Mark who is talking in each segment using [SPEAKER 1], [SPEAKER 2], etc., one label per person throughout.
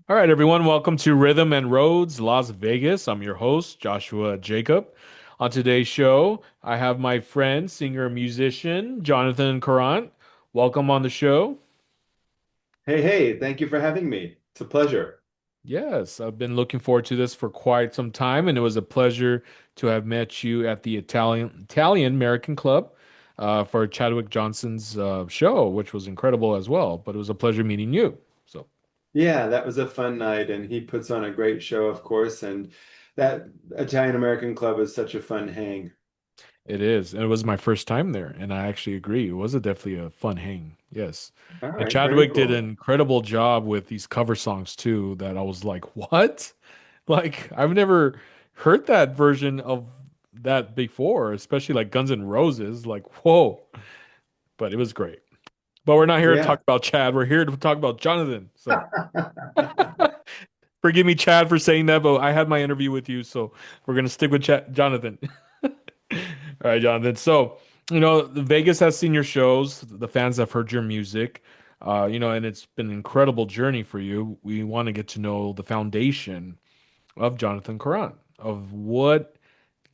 [SPEAKER 1] All right, everyone, welcome to Rhythm and Roads, Las Vegas. I'm your host, Joshua Jacob. On today's show, I have my friend, singer, musician, Jonathan Karrant. Welcome on the show.
[SPEAKER 2] Hey, thank you for having me. It's a pleasure.
[SPEAKER 1] Yes, I've been looking forward to this for quite some time, and it was a pleasure to have met you at the Italian American Club for Chadwick Johnson's show, which was incredible as well. But it was a pleasure meeting you. So.
[SPEAKER 2] Yeah, that was a fun night, and he puts on a great show, of course. And that Italian American Club is such a fun hang.
[SPEAKER 1] It is. And it was my first time there, and I actually agree. It was definitely a fun hang. Yes.
[SPEAKER 2] All
[SPEAKER 1] And
[SPEAKER 2] right, very
[SPEAKER 1] Chadwick did an
[SPEAKER 2] cool.
[SPEAKER 1] incredible job with these cover songs too, that I was like, what? Like, I've never heard that version of that before, especially like Guns N' Roses. Like, whoa. But it was great. But we're not here to
[SPEAKER 2] Yeah.
[SPEAKER 1] talk about Chad. We're here to talk about Jonathan. So forgive me, Chad, for saying that, but I had my interview with you, so we're gonna stick with Jonathan. All right, Jonathan. So, Vegas has seen your shows. The fans have heard your music. And it's been an incredible journey for you. We want to get to know the foundation of Jonathan Karran, of what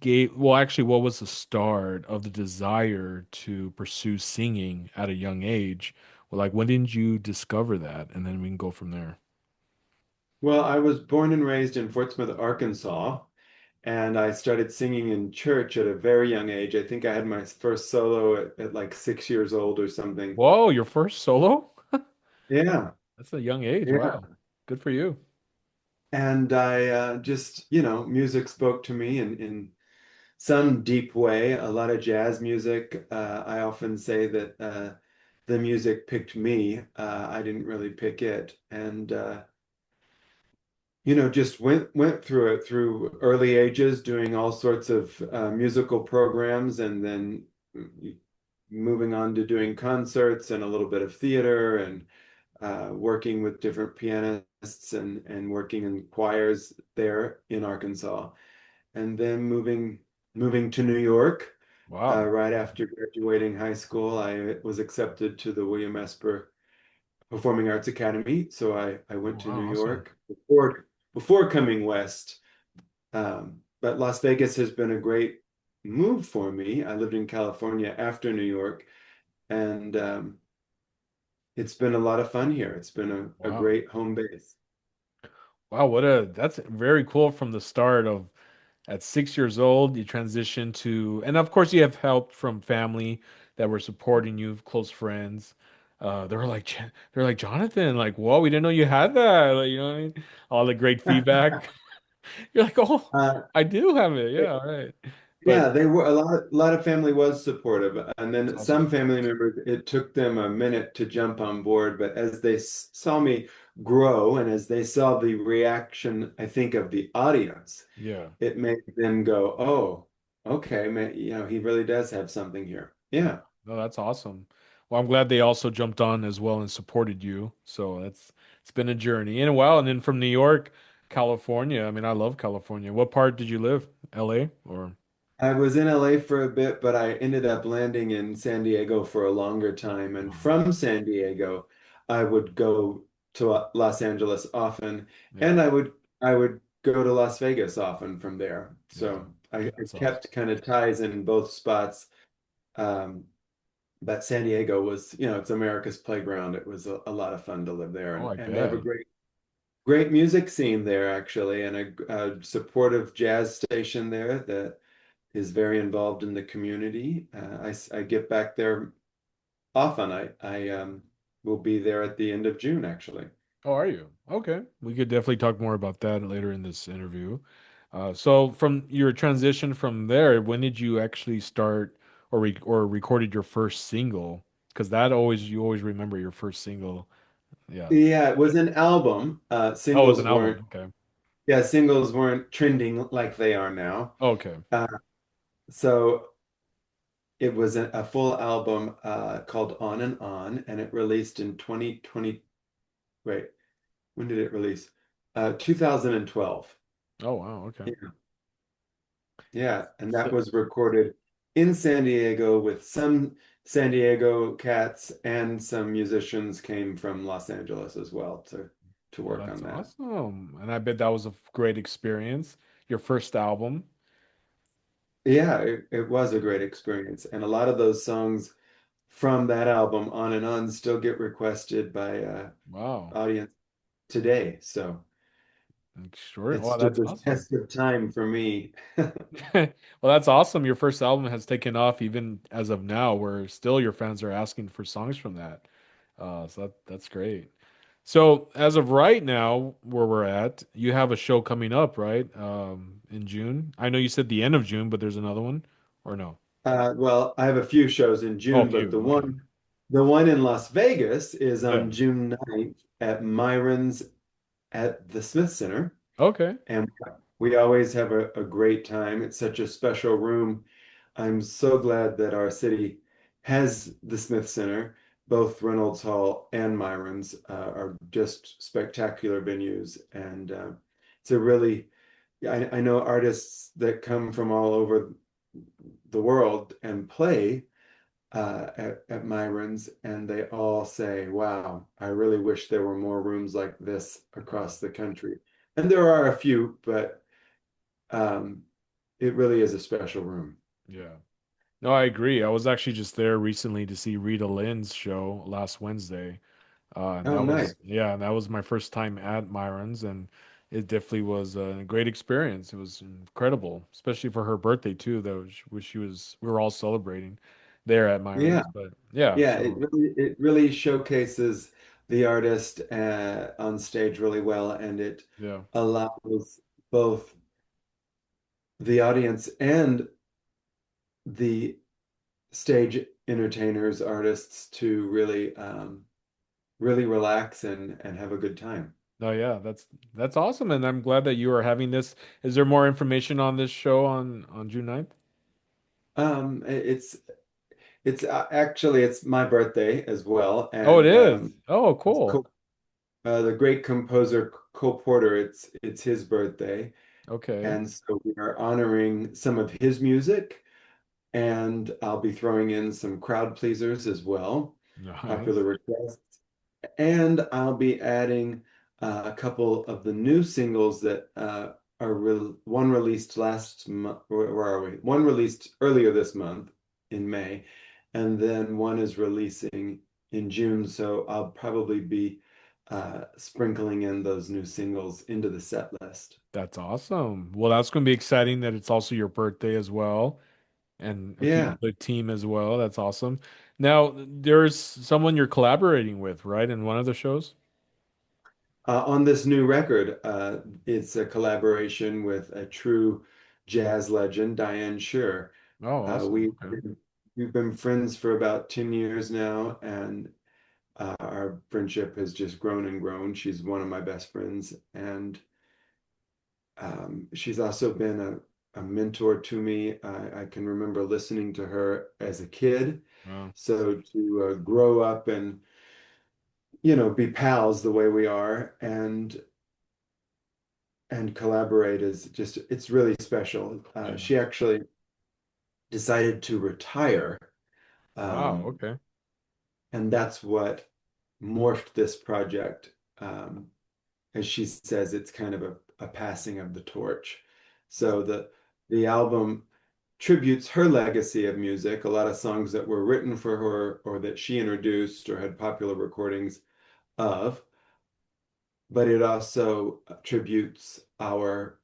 [SPEAKER 1] was the start of the desire to pursue singing at a young age? Well, like, when did you discover that? And then we can go from there.
[SPEAKER 2] Well, I was born and raised in Fort Smith, Arkansas, and I started singing in church at a very young age. I think I had my first solo at like 6 years old or something.
[SPEAKER 1] Whoa, your first solo?
[SPEAKER 2] Yeah,
[SPEAKER 1] That's a young age.
[SPEAKER 2] yeah.
[SPEAKER 1] Wow. Good for you.
[SPEAKER 2] And I just, music spoke to me in some deep way, a lot of jazz music. I often say that the music picked me. I didn't really pick it. And just went through it through early ages, doing all sorts of musical programs, and then moving on to doing concerts and a little bit of theater and working with different pianists and working in choirs there in Arkansas. And then moving to New York
[SPEAKER 1] Wow.
[SPEAKER 2] right after graduating high school. I was accepted to the William Esper Performing Arts Academy, so I
[SPEAKER 1] Oh,
[SPEAKER 2] went to New
[SPEAKER 1] wow. Awesome.
[SPEAKER 2] York before coming west. But Las Vegas has been a great move for me. I lived in California after New York, and it's been a lot of fun here. It's been a
[SPEAKER 1] Wow.
[SPEAKER 2] great home base.
[SPEAKER 1] Wow, that's very cool from the start of at 6 years old, you transition to, and of course you have help from family that were supporting you, close friends. They're like, Jonathan, like, whoa, we didn't know you had that. Like, you know what I mean? All the great feedback. You're like, oh,
[SPEAKER 2] Uh,
[SPEAKER 1] I do have it. Yeah, all right. But
[SPEAKER 2] Yeah, they were a lot of family was supportive, and
[SPEAKER 1] it's
[SPEAKER 2] then
[SPEAKER 1] awesome.
[SPEAKER 2] some family members, it took them a minute to jump on board, but as they saw me grow and as they saw the reaction, I think, of the audience,
[SPEAKER 1] Yeah.
[SPEAKER 2] it made them go, "Oh, okay, man, he really does have something here."
[SPEAKER 1] Yeah.
[SPEAKER 2] Yeah.
[SPEAKER 1] No, that's awesome. Well, I'm glad they also jumped on as well and supported you. So it's been a journey. And wow, and then from New York, California. I mean, I love California. What part did you live? LA or
[SPEAKER 2] I was in LA for a bit, but I ended up landing in San Diego for a longer time. And
[SPEAKER 1] um,
[SPEAKER 2] from San Diego, I would go to Los Angeles often,
[SPEAKER 1] yeah,
[SPEAKER 2] and I would go to Las Vegas often from there.
[SPEAKER 1] yeah.
[SPEAKER 2] So I
[SPEAKER 1] That's awesome.
[SPEAKER 2] kept kind of ties in both spots. Um, but San Diego was, it's America's playground. It was a lot of fun to live there,
[SPEAKER 1] Oh,
[SPEAKER 2] and
[SPEAKER 1] I
[SPEAKER 2] and they have a
[SPEAKER 1] bet.
[SPEAKER 2] great music scene there actually, and a supportive jazz station there that is very involved in the community. I get back there often. I will be there at the end of June, actually.
[SPEAKER 1] Oh, are you? Okay. We could definitely talk more about that later in this interview. So from your transition from there, when did you actually start or recorded your first single? Because that always you always remember your first single. Yeah.
[SPEAKER 2] Yeah, it was an album.
[SPEAKER 1] Oh, it was an album. Okay.
[SPEAKER 2] Singles weren't trending like they are now.
[SPEAKER 1] Okay.
[SPEAKER 2] Uh, so it was a full album called On and On, and it released in 2020. Wait, when did it release? 2012.
[SPEAKER 1] Oh, wow. Okay.
[SPEAKER 2] Yeah, and that
[SPEAKER 1] So,
[SPEAKER 2] was recorded in San Diego with some San Diego cats and some musicians came from Los Angeles as well. So, to
[SPEAKER 1] Well,
[SPEAKER 2] work
[SPEAKER 1] that's
[SPEAKER 2] on that.
[SPEAKER 1] awesome. And I bet that was a great experience. Your first album.
[SPEAKER 2] Yeah, it was a great experience. And a lot of those songs from that album on and on still get requested by
[SPEAKER 1] Wow.
[SPEAKER 2] audience today. So
[SPEAKER 1] Sure.
[SPEAKER 2] it
[SPEAKER 1] Well,
[SPEAKER 2] stood
[SPEAKER 1] that's
[SPEAKER 2] the
[SPEAKER 1] awesome.
[SPEAKER 2] test of time for me.
[SPEAKER 1] Well, that's awesome. Your first album has taken off even as of now, where still your fans are asking for songs from that. So that's great. So as of right now, where we're at, you have a show coming up, right? In June. I know you said the end of June, but there's another one, or no?
[SPEAKER 2] Well, I have a few shows in
[SPEAKER 1] Oh, a
[SPEAKER 2] June, but
[SPEAKER 1] few. Okay.
[SPEAKER 2] the one in Las Vegas is
[SPEAKER 1] Yeah.
[SPEAKER 2] on June 9th at Myron's at the Smith Center.
[SPEAKER 1] Okay.
[SPEAKER 2] And we always have a great time. It's such a special room. I'm so glad that our city has the Smith Center. Both Reynolds Hall and Myron's are just spectacular venues. And it's a really, I know artists that come from all over the world and play at Myron's, and they all say, wow, I really wish there were more rooms like this across the country. And there are a few, but um, it really is a special room.
[SPEAKER 1] Yeah. No, I agree. I was actually just there recently to see Rita Lynn's show last Wednesday. And
[SPEAKER 2] Oh,
[SPEAKER 1] that
[SPEAKER 2] nice.
[SPEAKER 1] was, yeah, and that was my first time at Myron's, and it definitely was a great experience. It was incredible, especially for her birthday too, though, which we were all celebrating there at
[SPEAKER 2] Yeah,
[SPEAKER 1] Myron's. But yeah,
[SPEAKER 2] yeah,
[SPEAKER 1] so
[SPEAKER 2] it really showcases the artist on stage really well, and it
[SPEAKER 1] yeah,
[SPEAKER 2] allows both the audience and the stage entertainers, artists to really relax and have a good time.
[SPEAKER 1] no, yeah, that's awesome, and I'm glad that you are having this. Is there more information on this show on June 9th?
[SPEAKER 2] It's actually it's my birthday as well,
[SPEAKER 1] Oh, it
[SPEAKER 2] and
[SPEAKER 1] is. Oh,
[SPEAKER 2] it's
[SPEAKER 1] cool.
[SPEAKER 2] the great composer Cole Porter. It's his birthday,
[SPEAKER 1] Okay,
[SPEAKER 2] and so we are honoring some of his music, and I'll be throwing in some crowd pleasers as well, popular
[SPEAKER 1] nice.
[SPEAKER 2] requests. And I'll be adding a couple of the new singles that are one released last month. Where are we? One released earlier this month in May, and then one is releasing in June. So I'll probably be sprinkling in those new singles into the set list.
[SPEAKER 1] That's awesome. Well, that's going to be exciting that it's also your birthday as well, and a few
[SPEAKER 2] Yeah.
[SPEAKER 1] the team as well. That's awesome. Now, there's someone you're collaborating with, right, in one of the shows?
[SPEAKER 2] On this new record, it's a collaboration with a true jazz legend, Diane Shure.
[SPEAKER 1] Oh,
[SPEAKER 2] Uh,
[SPEAKER 1] awesome.
[SPEAKER 2] we
[SPEAKER 1] Okay.
[SPEAKER 2] we've been friends for about 10 years now, and our friendship has just grown and grown. She's one of my best friends, and she's also been a mentor to me. I can remember listening to her as a kid.
[SPEAKER 1] Wow,
[SPEAKER 2] So to grow up and be pals the way we are and collaborate is just it's really special.
[SPEAKER 1] yeah.
[SPEAKER 2] She actually decided to retire,
[SPEAKER 1] Wow,
[SPEAKER 2] um,
[SPEAKER 1] okay.
[SPEAKER 2] and that's what morphed this project. As she says, it's kind of a passing of the torch. So the album tributes her legacy of music, a lot of songs that were written for her or that she introduced or had popular recordings of, but it also tributes our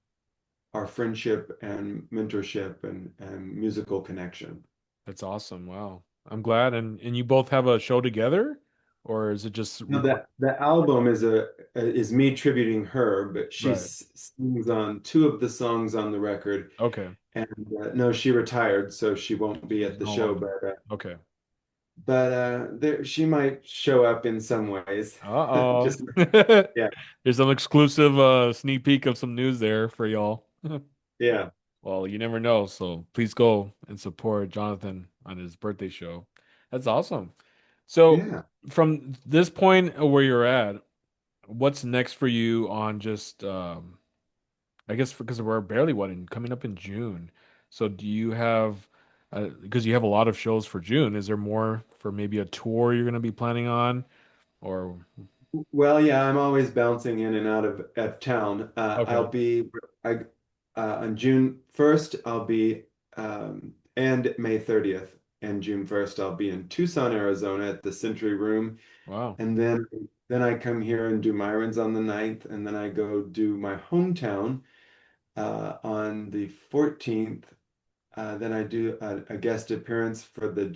[SPEAKER 2] friendship and mentorship and musical connection.
[SPEAKER 1] That's awesome. Wow. I'm glad. And you both have a show together, or is it just
[SPEAKER 2] No,
[SPEAKER 1] record?
[SPEAKER 2] that the album is me tributing her, but she
[SPEAKER 1] Right.
[SPEAKER 2] sings on two of the songs on the record.
[SPEAKER 1] Okay.
[SPEAKER 2] And no, she retired, so she won't be at
[SPEAKER 1] She's
[SPEAKER 2] the
[SPEAKER 1] no
[SPEAKER 2] show,
[SPEAKER 1] longer. Okay.
[SPEAKER 2] she might show up in some ways.
[SPEAKER 1] Uh-oh.
[SPEAKER 2] Just yeah,
[SPEAKER 1] There's some exclusive sneak peek of some news there for y'all.
[SPEAKER 2] yeah,
[SPEAKER 1] Well, you never know, so please go and support Jonathan on his birthday show. That's awesome. So,
[SPEAKER 2] yeah.
[SPEAKER 1] from this point of where you're at, what's next for you on just I guess because we're barely coming up in June. So, do you have because you have a lot of shows for June, is there more for maybe a tour you're going to be planning on or
[SPEAKER 2] Well, yeah, I'm always bouncing in and out of town.
[SPEAKER 1] Okay.
[SPEAKER 2] I, on June 1st, I'll be, and May 30th and June 1st, I'll be in Tucson, Arizona at the Century Room.
[SPEAKER 1] Wow.
[SPEAKER 2] And then I come here and do Myron's on the 9th, and then I go do my hometown on the 14th. Then I do a guest appearance for the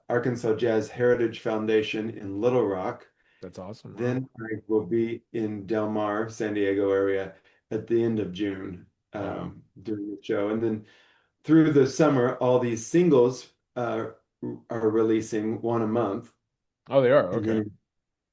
[SPEAKER 2] Arkansas Jazz Heritage Foundation in Little Rock.
[SPEAKER 1] That's awesome. Wow.
[SPEAKER 2] Then I will be in Del Mar, San Diego area at the end of June
[SPEAKER 1] Wow.
[SPEAKER 2] doing the show. And then through the summer, all these singles are releasing one a month.
[SPEAKER 1] Oh, they are.
[SPEAKER 2] And
[SPEAKER 1] Okay.
[SPEAKER 2] then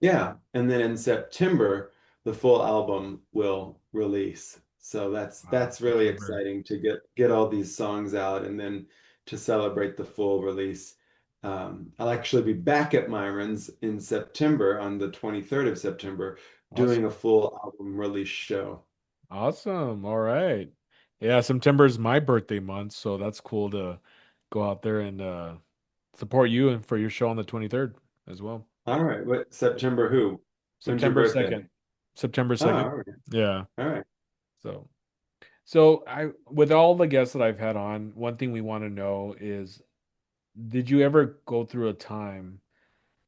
[SPEAKER 2] yeah, and then in September, the full album will release. So
[SPEAKER 1] Wow.
[SPEAKER 2] that's really
[SPEAKER 1] September.
[SPEAKER 2] exciting to get all these songs out and then to celebrate the full release. I'll actually be back at Myron's in September on the 23rd of September doing a
[SPEAKER 1] Awesome.
[SPEAKER 2] full album release show.
[SPEAKER 1] Awesome. All right. Yeah, September is my birthday month, so that's cool to go out there and support you and for your show on the 23rd as well.
[SPEAKER 2] All right, what
[SPEAKER 1] Yeah.
[SPEAKER 2] September who? When's your
[SPEAKER 1] September
[SPEAKER 2] birthday?
[SPEAKER 1] 2nd. September
[SPEAKER 2] Oh,
[SPEAKER 1] 2nd.
[SPEAKER 2] all right.
[SPEAKER 1] Yeah.
[SPEAKER 2] All right.
[SPEAKER 1] So so I with all the guests that I've had on, one thing we want to know is did you ever go through a time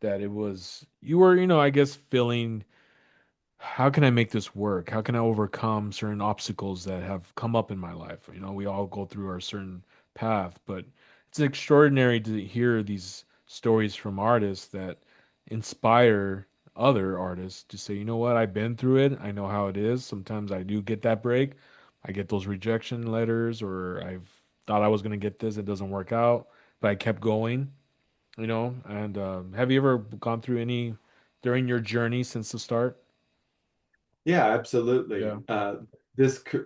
[SPEAKER 1] that it was you were, I guess feeling how can I make this work? How can I overcome certain obstacles that have come up in my life? We all go through our certain path, but it's extraordinary to hear these stories from artists that inspire other artists to say, you know what, I've been through it. I know how it is. Sometimes I do get that break. I get those rejection letters, or I've thought I was going to get this, it doesn't work out, but I kept going, And have you ever gone through any during your journey since the start?
[SPEAKER 2] Yeah,
[SPEAKER 1] Yeah.
[SPEAKER 2] absolutely. This c-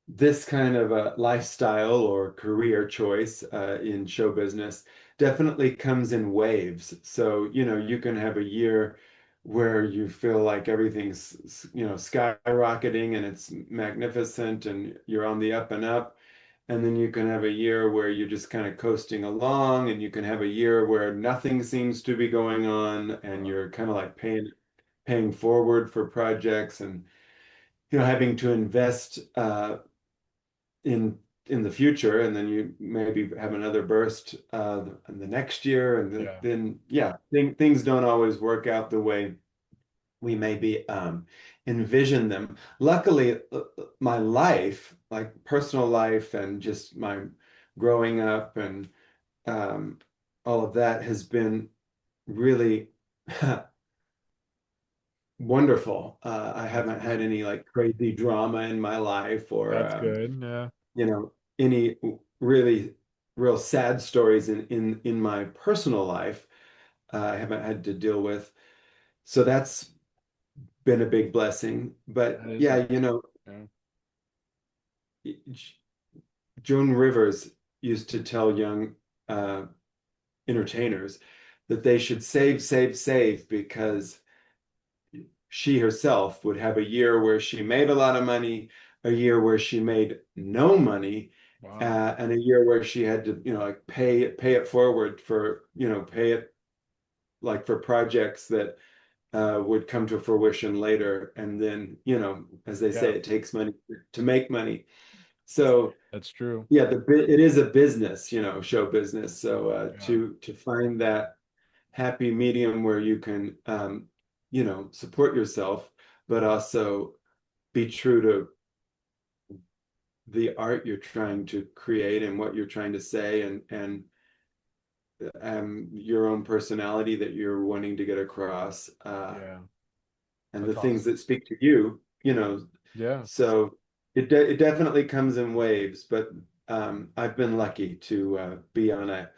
[SPEAKER 2] this kind of a lifestyle or career choice in show business definitely comes in waves. So, you can have a year where you feel like everything's, skyrocketing and it's magnificent and you're on the up and up. And then you can have a year where you're just kind of coasting along, and you can have a year where nothing seems to be going on and
[SPEAKER 1] Wow.
[SPEAKER 2] you're kind of like paying forward for projects and having to invest in in the future, and then you maybe have another burst in the next year, and
[SPEAKER 1] Yeah.
[SPEAKER 2] then yeah, things don't always work out the way we maybe envision them. Luckily, my life, like personal life, and just my growing up, and um, all of that has been really wonderful. I
[SPEAKER 1] That's
[SPEAKER 2] haven't had
[SPEAKER 1] good.
[SPEAKER 2] any like crazy drama in my life or
[SPEAKER 1] That's good. Yeah.
[SPEAKER 2] any really real sad stories in my personal life. I haven't had to deal with. So that's been a big blessing. But
[SPEAKER 1] That is
[SPEAKER 2] yeah,
[SPEAKER 1] nice. Yeah.
[SPEAKER 2] Joan Rivers used to tell young uh, entertainers that they should save, save, save because she herself would have a year where she made a lot of money, a year where she made no money,
[SPEAKER 1] Wow.
[SPEAKER 2] and a year where she had to, like pay it forward for, pay it like for projects that would come to fruition later. And then, as they say,
[SPEAKER 1] Yeah.
[SPEAKER 2] it takes money to make money. So
[SPEAKER 1] That's true.
[SPEAKER 2] yeah, it is a business, show business. So
[SPEAKER 1] Yeah.
[SPEAKER 2] to find that happy medium where you can, support yourself, but also be true to the art you're trying to create and what you're trying to say, and your own personality that you're wanting to get across,
[SPEAKER 1] Yeah.
[SPEAKER 2] and the
[SPEAKER 1] That's
[SPEAKER 2] things
[SPEAKER 1] awesome.
[SPEAKER 2] that speak to you.
[SPEAKER 1] Yeah.
[SPEAKER 2] So it definitely comes in waves, but I've been lucky to be on a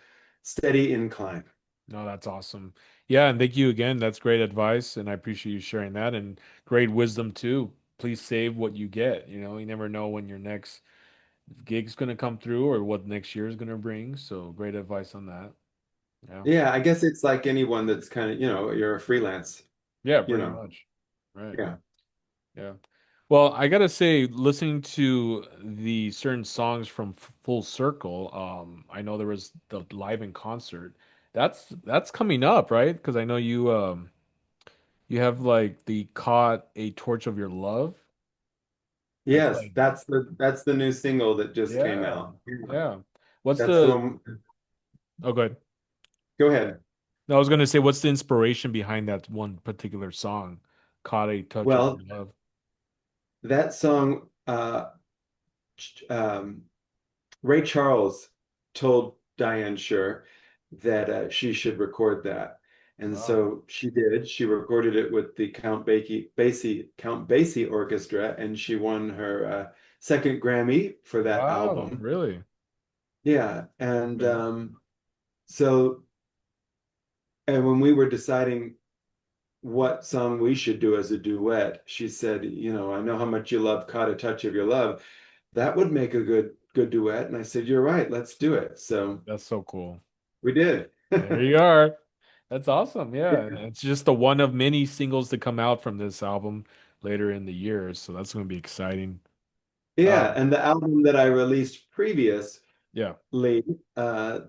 [SPEAKER 2] steady incline.
[SPEAKER 1] No, that's awesome. Yeah, and thank you again. That's great advice, and I appreciate you sharing that and great wisdom too. Please save what you get. You never know when your next gig's gonna come through or what next year is gonna bring. So great advice on that. Yeah.
[SPEAKER 2] Yeah, I guess it's like anyone that's kind of, you're a freelance,
[SPEAKER 1] Yeah,
[SPEAKER 2] you
[SPEAKER 1] pretty
[SPEAKER 2] know.
[SPEAKER 1] much. Right.
[SPEAKER 2] Yeah.
[SPEAKER 1] Yeah. Well, I gotta say, listening to the certain songs from Full Circle, I know there was the live in concert, That's coming up, right? Because I know you have like the Caught a Torch of Your Love. That's
[SPEAKER 2] Yes,
[SPEAKER 1] like
[SPEAKER 2] that's the new single that just came
[SPEAKER 1] yeah,
[SPEAKER 2] out. Yeah.
[SPEAKER 1] yeah. What's
[SPEAKER 2] That's the
[SPEAKER 1] the
[SPEAKER 2] one.
[SPEAKER 1] oh good.
[SPEAKER 2] Go ahead.
[SPEAKER 1] No, I was gonna say what's the inspiration behind that one particular song, Caught a Touch of
[SPEAKER 2] Well,
[SPEAKER 1] Your Love.
[SPEAKER 2] that song, um, Ray Charles told Diane Shure that she should record that. And
[SPEAKER 1] Wow.
[SPEAKER 2] so she did. She recorded it with the Count Basie Orchestra, and she won her second Grammy for that
[SPEAKER 1] Wow,
[SPEAKER 2] album.
[SPEAKER 1] really?
[SPEAKER 2] Yeah, and
[SPEAKER 1] Okay.
[SPEAKER 2] so and when we were deciding what song we should do as a duet, she said, I know how much you love Caught a Touch of Your Love. That would make a good duet. And I said, you're right, let's do it. So
[SPEAKER 1] That's so cool.
[SPEAKER 2] we did.
[SPEAKER 1] There you are. That's awesome. Yeah. And
[SPEAKER 2] Yeah.
[SPEAKER 1] it's just the one of many singles to come out from this album later in the year. So that's going to be exciting.
[SPEAKER 2] Yeah,
[SPEAKER 1] Um,
[SPEAKER 2] and the album that I released previously,
[SPEAKER 1] yeah.
[SPEAKER 2] uh,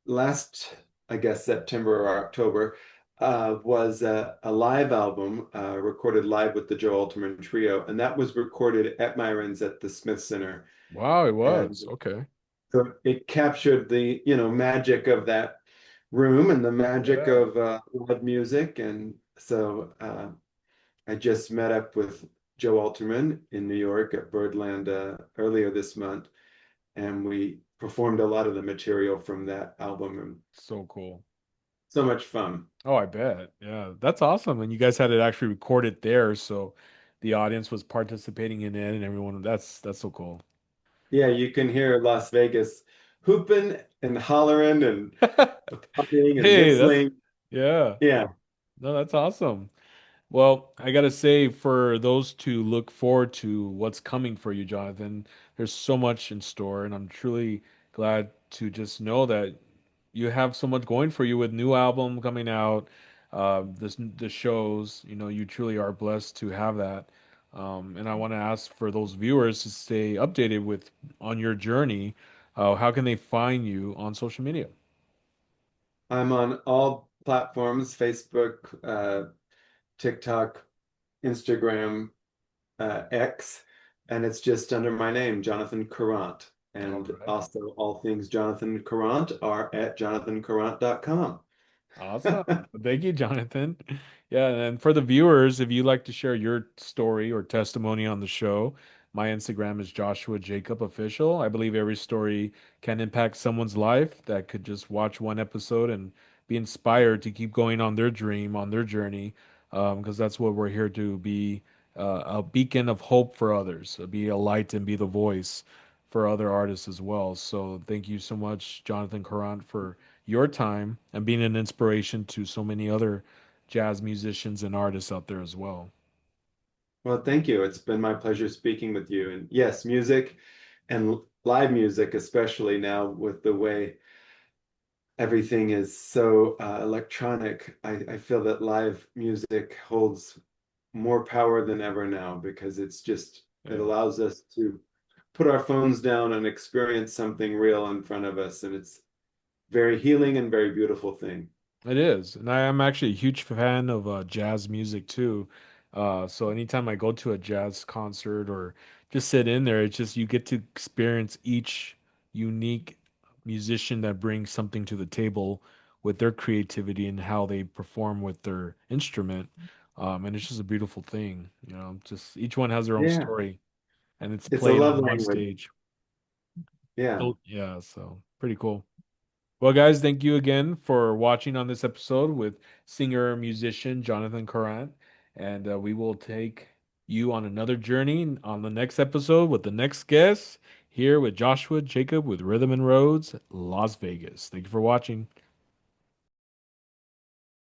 [SPEAKER 2] last, I guess, September or October, was a live album recorded live with the Joe Alterman Trio, and that was recorded at Myron's at the Smith Center.
[SPEAKER 1] Wow, it
[SPEAKER 2] And
[SPEAKER 1] was. Okay.
[SPEAKER 2] so it captured the, magic of that room and the magic
[SPEAKER 1] Yeah.
[SPEAKER 2] of live music. And so I just met up with Joe Alterman in New York at Birdland earlier this month, and we performed a lot of the material from that album, and
[SPEAKER 1] So cool.
[SPEAKER 2] so much fun.
[SPEAKER 1] Oh, I bet. Yeah. That's awesome. And you guys had it actually recorded there, so the audience was participating in it and everyone that's so cool.
[SPEAKER 2] Yeah, you can hear Las Vegas hooping and hollering and popping and
[SPEAKER 1] Hey, that's
[SPEAKER 2] whistling.
[SPEAKER 1] yeah.
[SPEAKER 2] Yeah.
[SPEAKER 1] No, that's awesome. Well, I gotta say, for those to look forward to what's coming for you, Jonathan, there's so much in store, and I'm truly glad to just know that you have so much going for you with new album coming out, the shows. You know, you truly are blessed to have that. And I want to ask for those viewers to stay updated with on your journey. How can they find you on social media?
[SPEAKER 2] I'm on all platforms, Facebook, TikTok, Instagram, X, and it's just under my name, Jonathan Karrant.
[SPEAKER 1] All
[SPEAKER 2] And
[SPEAKER 1] right.
[SPEAKER 2] also all things Jonathan Karrant are at jonathankarrant.com.
[SPEAKER 1] Awesome. Thank you, Jonathan. Yeah, and for the viewers, if you'd like to share your story or testimony on the show, my Instagram is Joshua Jacob Official. I believe every story can impact someone's life that could just watch one episode and be inspired to keep going on their dream, on their journey, because that's what we're here to be a beacon of hope for others, be a light and be the voice for other artists as well. So thank you so much, Jonathan Carant, for your time and being an inspiration to so many other jazz musicians and artists out there as well.
[SPEAKER 2] Well, thank you. It's been my pleasure speaking with you. And yes, music and live music, especially now with the way everything is so electronic, I feel that live music holds more power than ever now because it
[SPEAKER 1] Yeah.
[SPEAKER 2] allows us to put our phones down and experience something real in front of us. And it's very healing and very beautiful thing.
[SPEAKER 1] It is. And I am actually a huge fan of jazz music too. So anytime I go to a jazz concert or just sit in there, it's just you get to experience each unique musician that brings something to the table with their creativity and how they perform with their instrument. And it's just a beautiful thing, you know, just each one has their own
[SPEAKER 2] Yeah,
[SPEAKER 1] story and it's
[SPEAKER 2] it's a
[SPEAKER 1] played
[SPEAKER 2] love
[SPEAKER 1] on one
[SPEAKER 2] language.
[SPEAKER 1] stage.
[SPEAKER 2] Yeah.
[SPEAKER 1] Oh, yeah, so pretty cool. Well, guys, thank you again for watching on this episode with singer musician Jonathan Karant. And we will take you on another journey on the next episode with the next guest here with Joshua Jacob with Rhythm and Roads, Las Vegas. Thank you for watching.